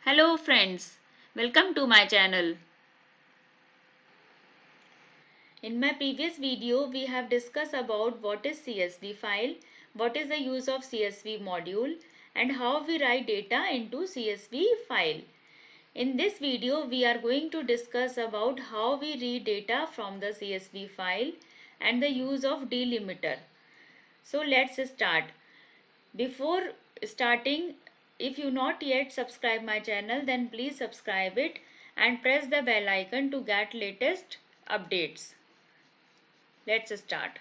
Hello friends, welcome to my channel. In my previous video, we have discussed about what is CSV file, what is the use of CSV module and how we write data into CSV file. In this video, we are going to discuss about how we read data from the CSV file and the use of delimiter. So let's start. Before starting, if you not yet subscribe my channel, then please subscribe it and press the bell icon to get latest updates. Let's start.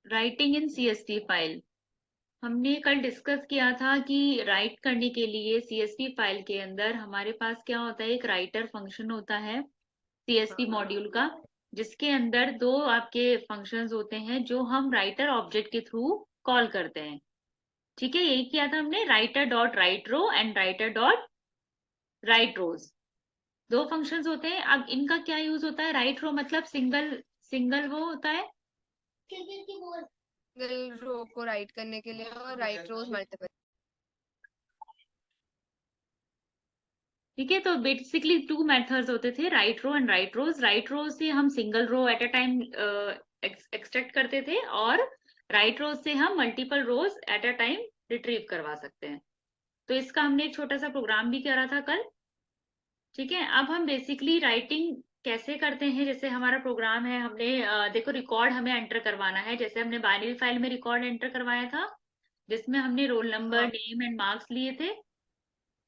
Writing in CSV file. हमने कल discuss किया था कि right करने के लिए CSV file के अंदर हमारे पास क्या होता है, एक राइटर फंक्शन होता है CSV मॉड्यूल का, जिसके अंदर दो आपके फंक्शंस होते हैं जो हम राइटर ऑब्जेक्ट के थ्रू कॉल करते हैं। ठीक है, यही किया था हमने, writer dot write row and writer dot write rows. दो फंक्शंस होते हैं। अब इनका क्या यूज होता है? राइट रो मतलब सिंगल सिंगल वो होता है, सिंगल रो को राइट करने के लिए, और राइट रोज मल्टीपल। ठीक है। तो बेसिकली टू मेथड्स होते थे, write row and write rows. Write row से हम single row at a time extract करते थे और राइट रोज से हम multiple rows at a time retrieve करवा सकते हैं। तो इसका हमने एक छोटा सा प्रोग्राम भी करा था कल। ठीक है, अब हम बेसिकली राइटिंग कैसे करते हैं। जैसे हमारा प्रोग्राम है, हमने देखो रिकॉर्ड हमें एंटर करवाना है। जैसे हमने बाइनरी फाइल में रिकॉर्ड एंटर करवाया था जिसमें हमने रोल नंबर, हाँ। नेम एंड मार्क्स लिए थे।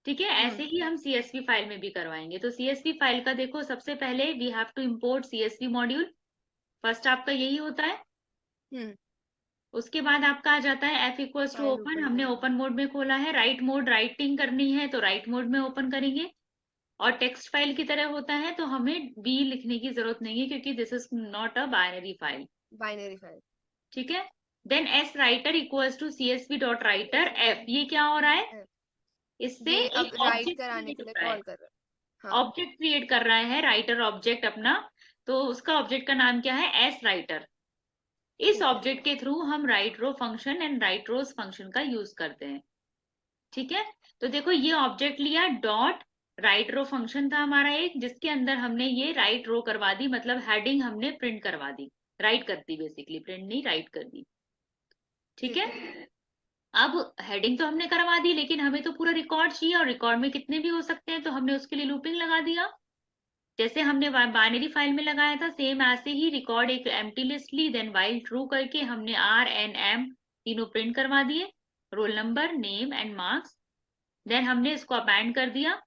ठीक है, ऐसे हम्म। ही हम CSV फाइल में भी करवाएंगे। तो CSV फाइल का देखो, सबसे पहले we have to import CSV module. First आपका यही होता है। हम्म। उसके बाद आपका आ जाता है F equals to file open. Open हमने करना। ओपन मोड में खोला है। राइट मोड, राइटिंग करनी है तो राइट मोड में ओपन करेंगे। और टेक्स्ट फाइल की तरह होता है तो हमें बी लिखने की जरूरत नहीं है क्योंकि this is not a binary file. Binary file. ठीक है। Then S writer equals to CSV dot writer F. ये क्या हो रहा है? इससे ये अब एक राइट ऑब्जेक्ट कराने क्रिएट के हो लिए रहा है। कॉल कर रहा है। हाँ। ऑब्जेक्ट क्रिएट कर रहा है राइटर ऑब्जेक्ट अपना। तो उसका ऑब्जेक्ट का नाम क्या है? S writer. इस ठीक है। ऑब्जेक्ट के थ्रू हम write row function and write rows function का यूज करते हैं। ठीक है। तो देखो, ये ऑब्जेक्ट लिया, डॉट राइट रो फंक्शन था हमारा एक, जिसके अंदर हमने ये राइट रो करवा दी, मतलब हेडिंग हमने प्रिंट करवा दी, राइट कर दी, बेसिकली प्रिंट नहीं, राइट कर दी। ठीक ठीक है। है। अब हेडिंग तो हमने करवा दी, लेकिन हमें तो पूरा रिकॉर्ड चाहिए और रिकॉर्ड में कितने भी हो सकते हैं, तो हमने उसके लिए लूपिंग लगा दिया। जैसे हमने बाइनरी फाइल में लगाया था, सेम ऐसे ही रिकॉर्ड एक एम्प्टी लिस्ट ली, देन व्हाइल ट्रू करके हमने आर एन एम तीनों प्रिंट करवा दिए, roll number, name and marks. Then हमने इसको अपेंड कर दिया।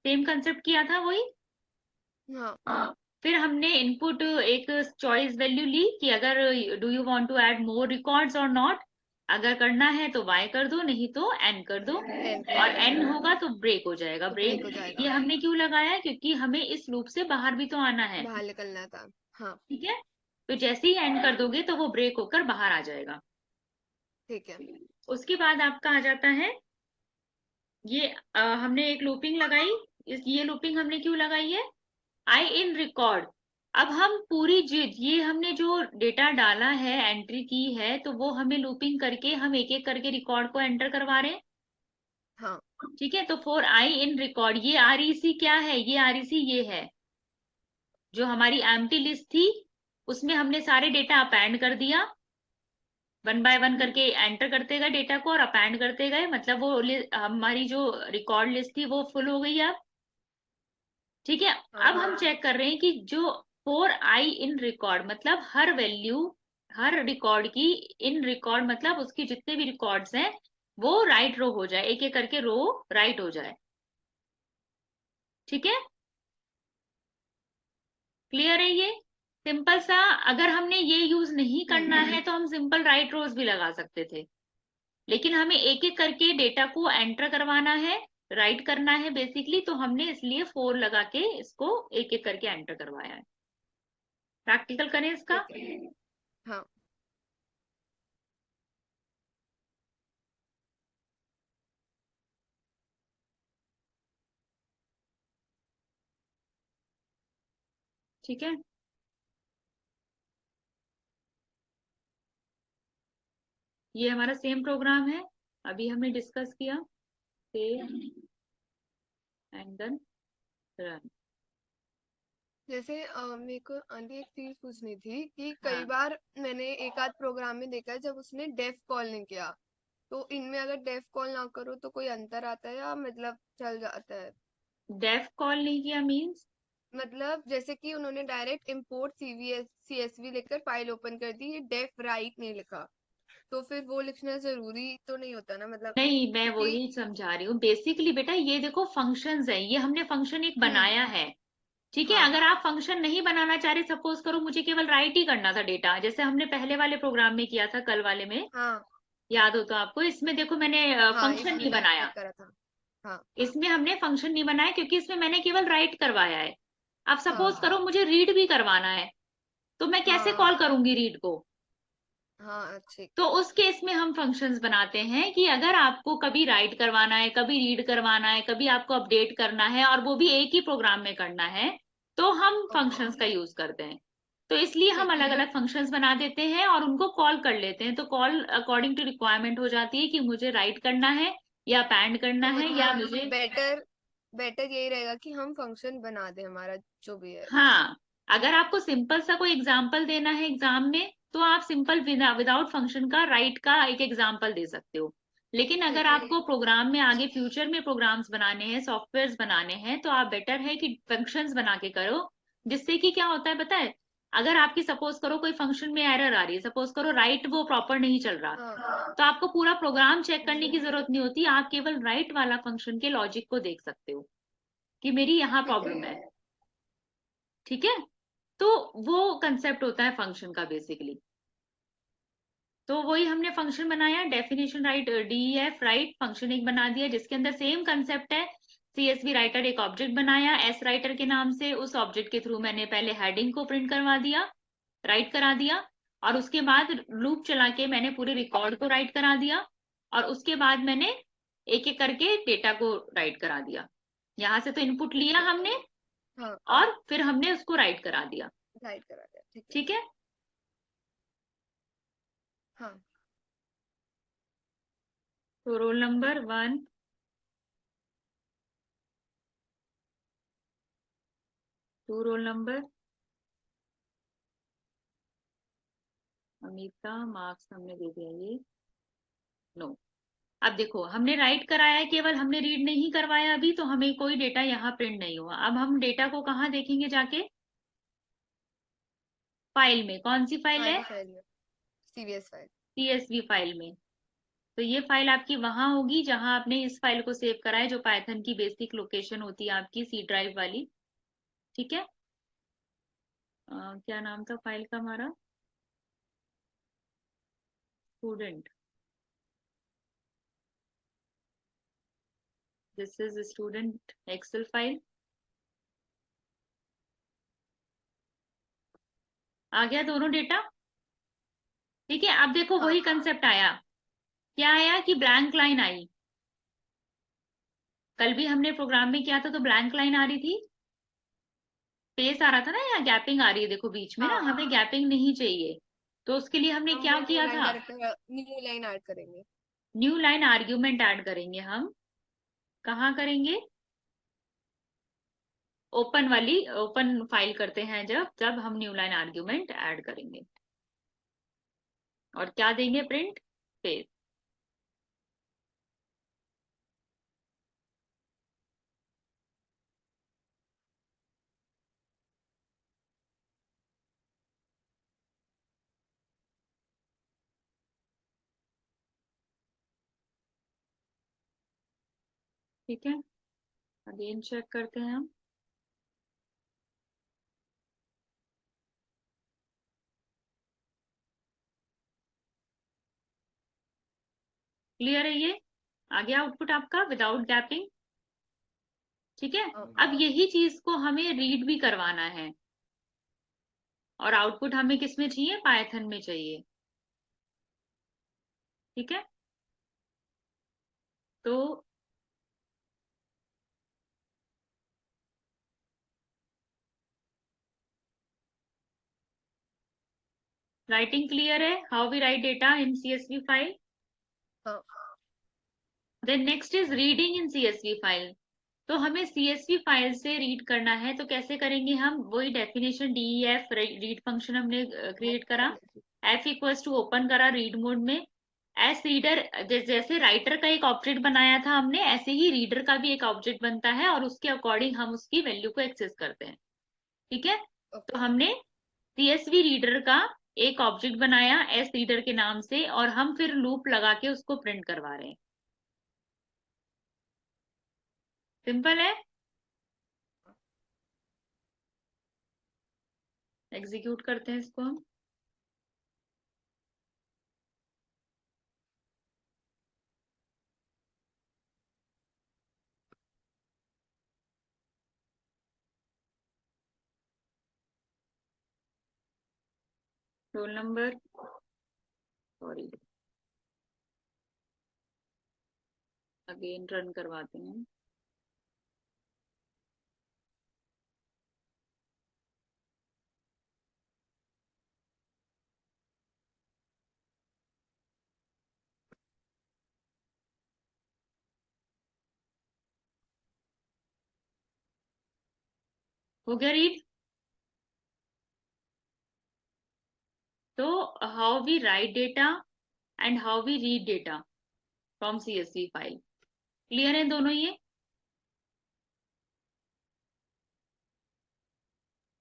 सेम कंसेप्ट किया था वही। हाँ। फिर हमने इनपुट एक चॉइस वैल्यू ली कि अगर do you want to add more records और नॉट। अगर करना है तो y कर दो, नहीं तो n कर दो। एन कर और दो। n होगा तो ब्रेक हो जाएगा। तो ब्रेक हो ब्रेक जाएगा। ये हमने क्यों लगाया? क्योंकि हमें इस लूप से बाहर भी तो आना है। बाहर निकलना था। हाँ। ठीक है। तो जैसे ही एंड कर दोगे तो वो ब्रेक होकर बाहर आ जाएगा। ठीक है। उसके बाद आपका आ जाता है ये हमने एक लूपिंग लगाई। ये लूपिंग हमने क्यों लगाई है? आई इन रिकॉर्ड। अब हम पूरी ये हमने जो डेटा डाला है, एंट्री की है, तो वो हमें लूपिंग करके हम एक एक करके रिकॉर्ड को एंटर करवा रहे हैं। हाँ। ठीक है। तो फॉर आई इन रिकॉर्ड, ये REC क्या है? ये REC ये है जो हमारी एम्प्टी लिस्ट थी, उसमें हमने सारे डेटा अपेंड कर दिया। वन बाय वन करके एंटर करते गए डेटा को और अपेंड करते गए, मतलब वो हमारी जो रिकॉर्ड लिस्ट थी वो फुल हो गई अब। ठीक है। हाँ। अब हम चेक कर रहे हैं कि जो फोर आई इन रिकॉर्ड, मतलब हर वैल्यू, हर रिकॉर्ड की, इन रिकॉर्ड मतलब उसकी जितने भी रिकॉर्ड्स हैं वो राइट रो हो जाए, एक एक करके रो राइट हो जाए। ठीक है, क्लियर है ये? सिंपल सा। अगर हमने ये यूज नहीं करना है तो हम सिंपल राइट रोज भी लगा सकते थे, लेकिन हमें एक एक करके डेटा को एंटर करवाना है, राइट करना है बेसिकली, तो हमने इसलिए 4 लगा के इसको एक एक करके एंटर करवाया है। प्रैक्टिकल करें इसका। ठीक है। हाँ। ठीक है। ये हमारा सेम प्रोग्राम है, अभी हमने डिस्कस किया। Save and then run. जैसे मेरे को आंटी एक चीज पूछनी थी कि कई हाँ, बार मैंने एक आध प्रोग्राम में देखा है जब उसने डेफ कॉल नहीं किया, तो इनमें अगर डेफ कॉल ना करो तो कोई अंतर आता है या मतलब चल जाता है? डेफ कॉल नहीं किया मीन्स? मतलब जैसे कि उन्होंने डायरेक्ट इंपोर्ट सीएसवी लिखकर फाइल ओपन कर दी, ये डेफ राइट नहीं लिखा, तो फिर वो लिखना जरूरी तो नहीं होता ना, मतलब नहीं, मैं क्योंकि। वही समझा रही हूँ बेसिकली बेटा। ये देखो फंक्शंस है, ये हमने फंक्शन एक हम्म। बनाया है, ठीक है। हाँ अगर आप फंक्शन नहीं बनाना चाह रहे, सपोज करो मुझे केवल राइट ही करना था डेटा, जैसे हमने पहले वाले प्रोग्राम में किया था, कल वाले में, हाँ याद हो तो आपको। इसमें देखो मैंने हाँ, फंक्शन इसमें नहीं टाइप बनाया, चेक करा था। हाँ इसमें हमने फंक्शन नहीं बनाया क्योंकि इसमें मैंने केवल राइट करवाया है। अब सपोज हाँ करो मुझे रीड भी करवाना है, तो मैं कैसे हाँ कॉल करूंगी रीड को? हाँ, ठीक तो है। उस केस में हम फंक्शंस बनाते हैं कि अगर आपको कभी राइट करवाना है, कभी रीड करवाना है, कभी आपको अपडेट करना है, और वो भी एक ही प्रोग्राम में करना है, तो हम ओके, फंक्शंस का यूज करते हैं। तो इसलिए हम ठीक है। अलग अलग फंक्शंस बना देते हैं और उनको कॉल कर लेते हैं। तो कॉल अकॉर्डिंग टू रिक्वायरमेंट हो जाती है कि मुझे राइट करना है या पैंड करना तो है या मतलब मुझे। बेटर बेटर यही रहेगा कि हम फंक्शन बना दें हमारा जो भी है। हाँ, अगर आपको सिंपल सा कोई एग्जाम्पल देना है एग्जाम में, तो आप सिंपल विदाउट फंक्शन का राइट का एक एग्जाम्पल दे सकते हो। लेकिन अगर ठीक है। आपको प्रोग्राम में आगे फ्यूचर में प्रोग्राम्स बनाने हैं, सॉफ्टवेयर बनाने हैं, तो आप बेटर है कि फंक्शंस बना के करो। जिससे कि क्या होता है पता है, अगर आपकी सपोज करो कोई फंक्शन में एरर आ रही है, सपोज करो राइट वो प्रॉपर नहीं चल रहा, हाँ तो आपको पूरा प्रोग्राम चेक करने की जरूरत नहीं होती, आप केवल राइट वाला फंक्शन के लॉजिक को देख सकते हो कि मेरी यहाँ ठीक है। प्रॉब्लम है। ठीक है, तो वो कंसेप्ट होता है फंक्शन का बेसिकली। तो वही हमने फंक्शन बनाया, definition right, DEF right function एक बना दिया जिसके अंदर सेम कंसेप्ट है। सीएसवी राइटर एक ऑब्जेक्ट बनाया एस राइटर के नाम से, उस ऑब्जेक्ट के थ्रू मैंने पहले हेडिंग को प्रिंट करवा दिया, राइट करा दिया, और उसके बाद लूप चला के मैंने पूरे रिकॉर्ड को राइट करा दिया, और उसके बाद मैंने एक एक करके डेटा को राइट करा दिया। यहाँ से तो इनपुट लिया ठीक है। हमने, हाँ, और फिर हमने उसको राइट करा दिया। राइट करा दिया, ठीक है। ठीक है, हाँ तो roll number 1, 2 roll number, Amita, marks हमने दे दिया ये, नो। अब देखो हमने राइट कराया है, केवल हमने रीड नहीं करवाया अभी, तो हमें कोई डेटा यहाँ प्रिंट नहीं हुआ। अब हम डेटा को कहाँ देखेंगे जाके? फाइल में। कौन सी फाइल है? हमारी फाइल में, सीवीएस फाइल। सीएसवी फाइल में। तो ये फाइल आपकी वहां होगी जहां आपने इस फाइल को सेव करा है, जो पाइथन की बेसिक लोकेशन होती है आपकी सी ड्राइव वाली। ठीक है, क्या नाम था फाइल का हमारा? Student, this is student Excel file. आ गया दोनों डेटा? ठीक है, अब देखो हाँ वही कंसेप्ट आया। क्या आया कि ब्लैंक लाइन आई। कल भी हमने प्रोग्राम में किया था तो ब्लैंक लाइन आ रही थी, स्पेस आ रहा था ना, या गैपिंग आ रही है, देखो बीच में ना, हाँ, हमें गैपिंग नहीं चाहिए। तो उसके लिए हमने हम क्या वो न्यू किया लाइन था? कैरेक्टर, न्यू लाइन ऐड करेंगे। न्यू लाइन आर्ग्यूमेंट ऐड करेंगे हम। कहाँ करेंगे? ओपन वाली, ओपन फाइल करते हैं जब जब हम न्यू लाइन आर्ग्यूमेंट ऐड करेंगे, और क्या देंगे? Print space. ठीक है, अगेन चेक करते हैं हम। क्लियर है ये? आ गया आउटपुट आपका विदाउट गैपिंग। ठीक है, हाँ, अब यही चीज को हमें रीड भी करवाना है, और आउटपुट हमें किस में चाहिए? पाइथन में चाहिए। ठीक है, तो राइटिंग क्लियर है, how we write data in CSV file? हाँ then next is reading in CSV file. तो हमें CSV फाइल से रीड करना है, तो कैसे करेंगे हम? वही डेफिनेशन DEF रीड फंक्शन हमने क्रिएट करा, F इक्वल्स टू ओपन करा रीड मोड में। एस रीडर, जैसे राइटर का एक ऑब्जेक्ट बनाया था हमने, ऐसे ही रीडर का भी एक ऑब्जेक्ट बनता है और उसके अकॉर्डिंग हम उसकी वैल्यू को एक्सेस करते हैं। ठीक है, तो ओके। हमने CSV रीडर का एक ऑब्जेक्ट बनाया एस रीडर के नाम से, और हम फिर लूप लगा के उसको प्रिंट करवा रहे हैं। सिंपल है, एग्जीक्यूट करते हैं इसको हम। Roll number, sorry, again run करवाते हैं। हो गया रीड? तो how we write data and how we read data from CSV file, clear है दोनों ये?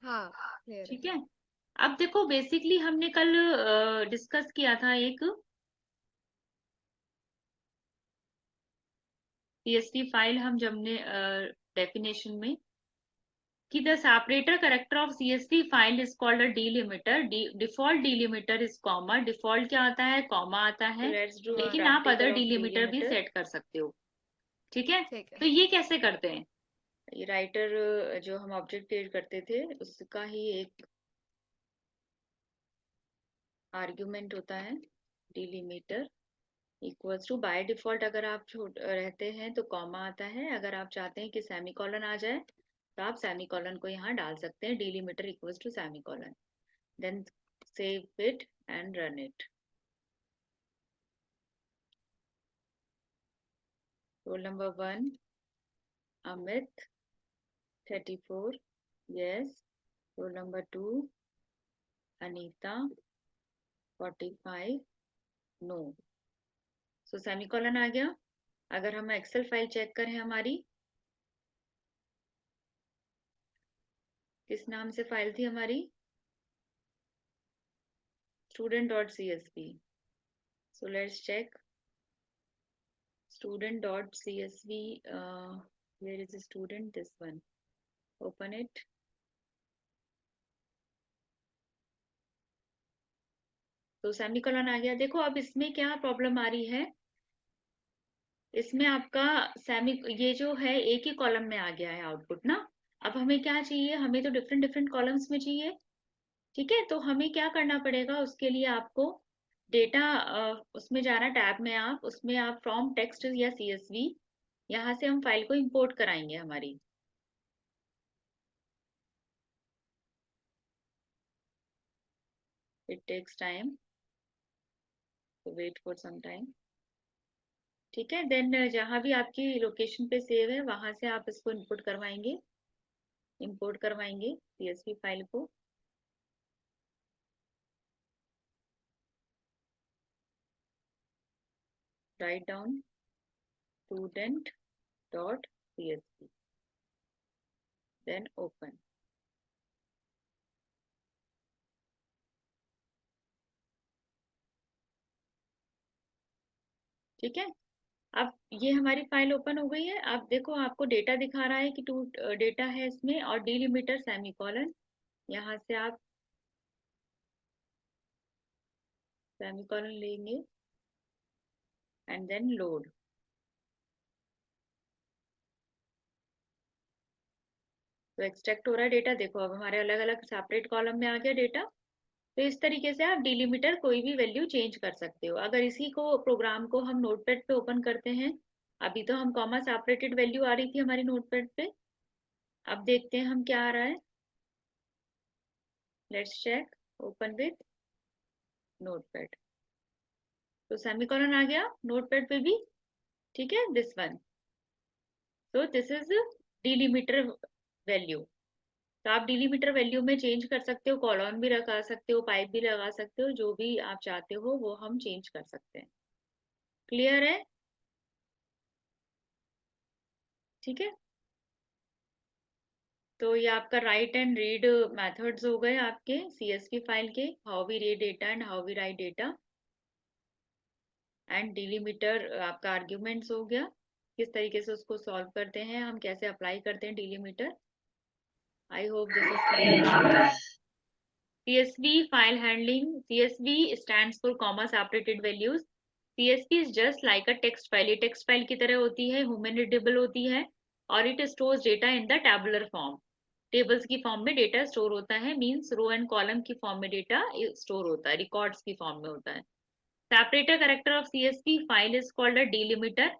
हाँ क्लियर है। ठीक है, अब देखो बेसिकली हमने कल डिस्कस किया था एक CSV फाइल, हम जब हमने डेफिनेशन में कि the separator character of CSV file is called a delimiter. Default delimiter is comma. Default क्या आता है? कॉमा आता है। लेकिन आप अदर डिलिमिटर भी सेट कर सकते हो। ठीक है, ठीक है। तो ये कैसे करते हैं? ये राइटर जो हम ऑब्जेक्ट क्रिएट करते थे उसका ही एक आर्ग्यूमेंट होता है, delimiter equals to, by default अगर आप छोट रहते हैं तो कॉमा आता है, अगर आप चाहते हैं कि सेमीकोलन आ जाए तो आप सेमीकोलन को यहाँ डाल सकते हैं, delimiter equals to semicolon. Then save it and run it. Roll number 1, Amit, 34, yes. Roll number 2, Anita, 45, no. So semicolon आ गया। अगर हम एक्सेल फाइल चेक करें हमारी, किस नाम से फाइल थी हमारी? student.csv. So let's check student.csv. Where is the student? This one. Open it. तो सेमीकोलन आ गया। देखो अब इसमें क्या प्रॉब्लम आ रही है, इसमें आपका सेमी, ये जो है एक ही कॉलम में आ गया है आउटपुट ना। अब हमें क्या चाहिए? हमें तो डिफरेंट डिफरेंट कॉलम्स में चाहिए। ठीक है, तो हमें क्या करना पड़ेगा उसके लिए? आपको डेटा उसमें जाना, टैब में आप, उसमें आप फ्रॉम टेक्स्ट या CSV, यहाँ से हम फाइल को इंपोर्ट कराएंगे हमारी। इट टेक्स टाइम, तो वेट फॉर सम टाइम। ठीक है, देन जहाँ भी आपकी लोकेशन पे सेव है वहां से आप इसको इंपोर्ट करवाएंगे, इंपोर्ट करवाएंगे CSV फाइल को। Write down student.csv, then open. ठीक है, अब ये हमारी फाइल ओपन हो गई है। अब देखो आपको डेटा दिखा रहा है कि टू डेटा है इसमें, और डिलिमिटर सेमीकोलन, यहाँ से आप सेमीकोलन लेंगे एंड देन लोड। तो एक्सट्रैक्ट हो रहा है डेटा। देखो अब हमारे अलग अलग सेपरेट कॉलम में आ गया डेटा। तो इस तरीके से आप डिलिमिटर कोई भी वैल्यू चेंज कर सकते हो। अगर इसी को प्रोग्राम को हम नोटपैड पे ओपन करते हैं, अभी तो हम कॉमा सेपरेटेड वैल्यू आ रही थी हमारी नोटपैड पे, अब देखते हैं हम क्या आ रहा है। Let's check, open with notepad. तो सेमीकोलन आ गया नोटपैड पे भी, ठीक है, दिस वन। तो दिस इज डिलीमीटर वैल्यू। तो आप डिलीमीटर वैल्यू में चेंज कर सकते हो, कॉलन भी लगा सकते हो, पाइप भी लगा सकते हो, जो भी आप चाहते हो वो हम चेंज कर सकते हैं। क्लियर है? ठीक है, तो ये आपका राइट एंड रीड मेथड्स हो गए आपके सीएसवी फाइल के, how we read data and how we write data. And delimiter आपका आर्ग्यूमेंट्स हो गया, किस तरीके से उसको सॉल्व करते हैं हम, कैसे अप्लाई करते हैं delimiter. I hope this is clear. CSV file handling. CSV stands for comma separated values. CSV is just like a text file. ये text file की तरह होती है, human readable होती है, और it stores data in the tabular form. Tables की form में डेटा स्टोर होता है, मींस रो एंड कॉलम की फॉर्म में डेटा स्टोर होता है, रिकॉर्ड्स की फॉर्म में होता है। Separator character of CSV file is called a delimiter.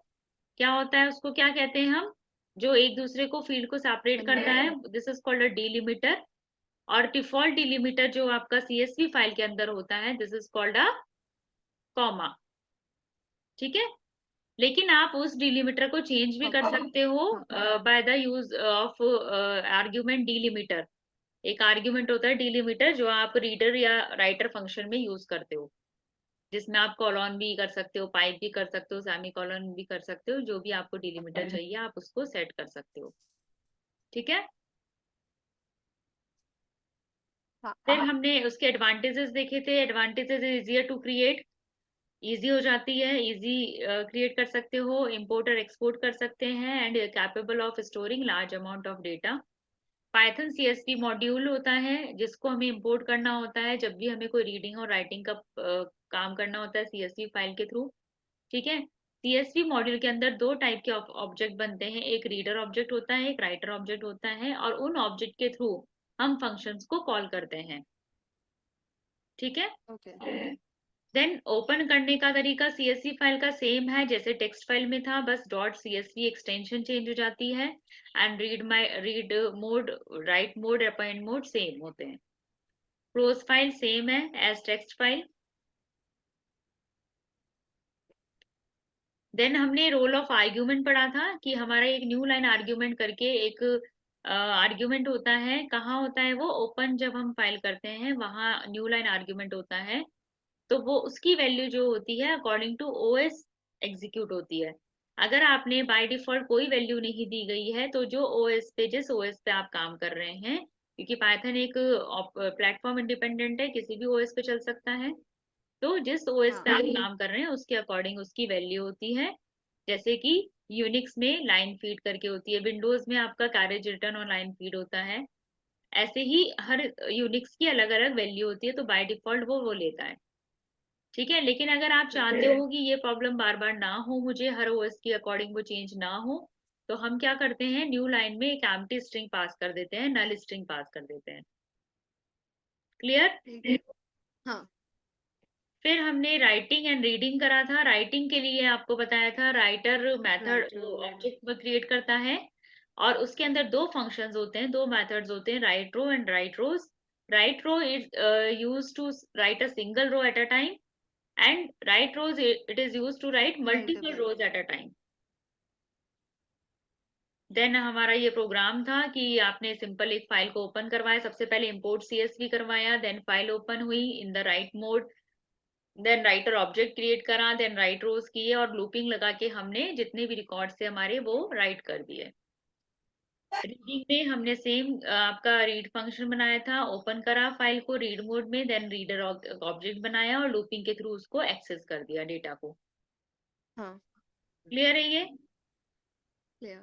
क्या होता है, उसको क्या कहते हैं हम, जो एक दूसरे को फील्ड को सेपरेट करता है, this is called a delimiter. और डिफॉल्ट डिलिमिटर जो आपका सीएसवी फाइल के अंदर होता है, this is called a comma. ठीक है, लेकिन आप उस डिलिमिटर को चेंज भी कर सकते हो by the use of argument delimiter. एक आर्ग्यूमेंट होता है डिलिमिटर जो आप रीडर या राइटर फंक्शन में यूज करते हो, जिसमें आप कॉलन भी कर सकते हो, पाइप भी कर सकते हो, सेमी कॉलन भी कर सकते हो, जो भी आपको डिलिमिटर चाहिए आप उसको सेट कर सकते हो। ठीक है, फिर हमने उसके एडवांटेजेस देखे थे। Advantages easier to create, easy हो जाती है, इजी क्रिएट कर सकते हो, इंपोर्ट और एक्सपोर्ट कर सकते हैं, and capable of storing large amount of data. Python CSV module होता है जिसको हमें इंपोर्ट करना होता है जब भी हमें कोई रीडिंग और राइटिंग का काम करना होता है सीएसवी फाइल के थ्रू। ठीक है, सीएसवी मॉड्यूल के अंदर दो टाइप के ऑब्जेक्ट बनते हैं, एक रीडर ऑब्जेक्ट होता है, एक राइटर ऑब्जेक्ट होता है, और उन ऑब्जेक्ट के थ्रू हम फंक्शंस को कॉल करते हैं। ठीक है, देन ओपन करने का तरीका सीएसवी फाइल का सेम है जैसे टेक्स्ट फाइल में था, बस डॉट सीएसवी एक्सटेंशन चेंज हो जाती है, and read mode, write mode, append mode same होते हैं। क्लोज फाइल सेम है एज टेक्स्ट फाइल। देन हमने रोल ऑफ आर्ग्यूमेंट पढ़ा था कि हमारा एक न्यू लाइन आर्ग्यूमेंट करके एक आर्ग्यूमेंट होता है, कहाँ होता है वो, ओपन जब हम फाइल करते हैं वहां न्यू लाइन आर्ग्यूमेंट होता है, तो वो उसकी वैल्यू जो होती है अकॉर्डिंग टू ओएस एग्जीक्यूट होती है। अगर आपने बाय डिफॉल्ट कोई वैल्यू नहीं दी गई है तो जो ओएस पे, जिस ओएस पे आप काम कर रहे हैं, क्योंकि पाइथन एक प्लेटफॉर्म इंडिपेंडेंट है, किसी भी ओएस पे चल सकता है, तो जिस ओएस पे आप काम कर रहे हैं उसके अकॉर्डिंग उसकी वैल्यू होती है। जैसे कि यूनिक्स में लाइन फीड करके होती है, विंडोज में आपका कैरेज रिटर्न और लाइन फीड होता है, ऐसे ही हर यूनिक्स की अलग अलग वैल्यू होती है, तो बाय डिफॉल्ट वो लेता है। ठीक है, लेकिन अगर आप चाहते हो कि ये प्रॉब्लम बार बार ना हो, मुझे हर ओएस के अकॉर्डिंग वो चेंज ना हो, तो हम क्या करते हैं, न्यू लाइन में एक एम्प्टी स्ट्रिंग पास कर देते हैं, नल स्ट्रिंग पास कर देते हैं। क्लियर? हाँ, फिर हमने राइटिंग एंड रीडिंग करा था। राइटिंग के लिए आपको बताया था राइटर मेथड ऑब्जेक्ट में क्रिएट करता है, और उसके अंदर दो फंक्शंस होते हैं, दो मेथड्स होते हैं, write row and write rows. Write row is use to write a single row at a time, and right rows it is used to write multiple rows at a time. Then हमारा ये programme था कि आपने simple एक file को open करवाया, सबसे पहले इंपोर्ट सीएसवी करवाया, देन फाइल ओपन हुई in the write mode, then writer object create करा, देन राइट रोज किए, और लूपिंग लगा के हमने जितने भी रिकॉर्ड थे हमारे वो राइट कर दिए। रीडिंग में हमने सेम आपका रीड फंक्शन बनाया था, ओपन करा फाइल को रीड मोड में, देन रीडर ऑब्जेक्ट बनाया और लूपिंग के थ्रू उसको एक्सेस कर दिया डेटा को। हाँ, क्लियर है ये? क्लियर।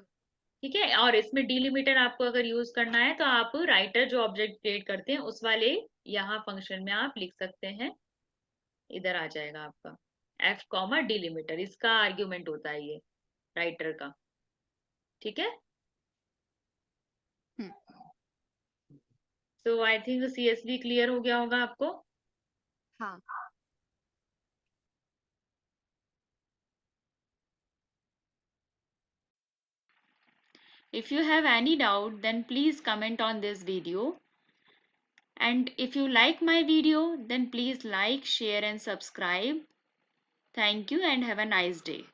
ठीक है, और इसमें डिलिमीटर आपको अगर यूज करना है तो आप राइटर जो ऑब्जेक्ट क्रिएट करते हैं उस वाले यहाँ फंक्शन में आप लिख सकते हैं, इधर आ जाएगा आपका एफ कॉमा डिलिमीटर, इसका आर्ग्यूमेंट होता है ये राइटर का। ठीक है, सो आई थिंक सीएसवी क्लियर हो गया होगा आपको। हाँ, If you have any doubt, then please comment on this video. And if you like my video, then please like, share and subscribe. Thank you and have a nice day.